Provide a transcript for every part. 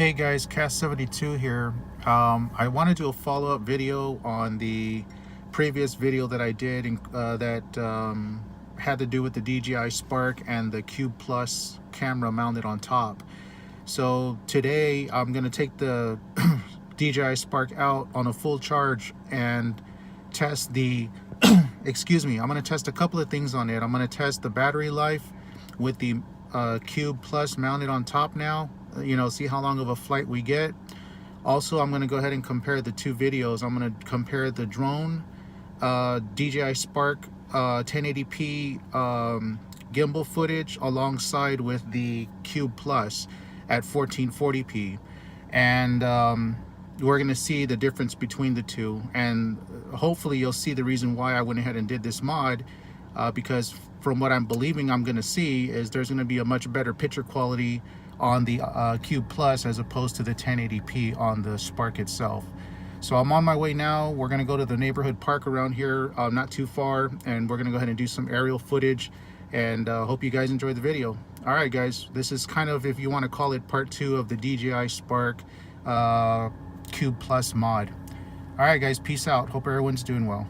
Hey guys, Cast72 here. I want to do a follow-up video on the previous video that I did that had to do with the DJI Spark and the Cube Plus camera mounted on top. So today I'm going to take the DJI Spark out on a full charge and test the excuse me, I'm going to test a couple of things on it. I'm going to test the battery life with the Cube Plus mounted on top now, see how long of a flight we get. Also, I'm going to go ahead and compare the two videos. I'm going to compare the drone DJI Spark 1080p gimbal footage alongside with the Cube Plus at 1440p, and we're going to see the difference between the two, and hopefully you'll see the reason why I went ahead and did this mod, because from what I'm believing I'm going to see is there's going to be a much better picture quality on the Cube Plus as opposed to the 1080p on the Spark itself. So I'm on my way now. We're going to go to the neighborhood park around here, not too far, and we're going to go ahead and do some aerial footage, and hope you guys enjoy the video. All right guys, this is kind of, if you want to call it, part 2 of the DJI Spark Cube Plus mod. All right guys, peace out. Hope everyone's doing well.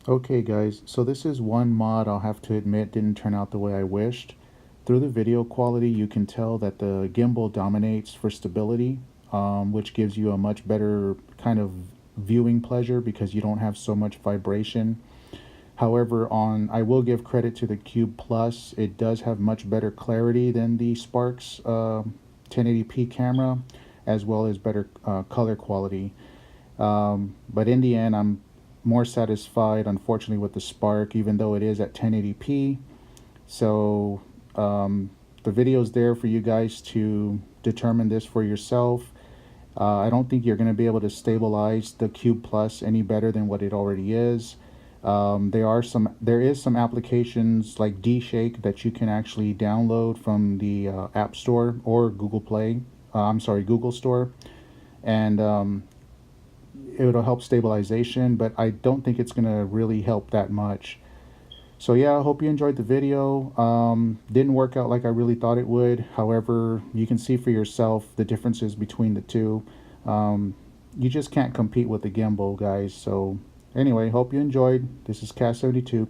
Okay guys, so this is one mod I'll have to admit didn't turn out the way I wished. Through the video quality you can tell that the gimbal dominates for stability, which gives you a much better kind of viewing pleasure because you don't have so much vibration. However, I will give credit to the Cube Plus. It does have much better clarity than the Spark's 1080p camera, as well as better color quality. But in the end, I'm more satisfied, unfortunately, with the Spark, even though it is at 1080p. So the video's there for you guys to determine this for yourself. I don't think you're going to be able to stabilize the Cube Plus any better than what it already is. There is some applications like D-Shake that you can actually download from the App Store or Google Play. I'm sorry, Google Store, and it'll help stabilization, but I don't think it's gonna really help that much. So yeah, I hope you enjoyed the video. Didn't work out like I really thought it would. However, you can see for yourself the differences between the two. You just can't compete with the gimbal, guys. So anyway, hope you enjoyed. This is Cat 72.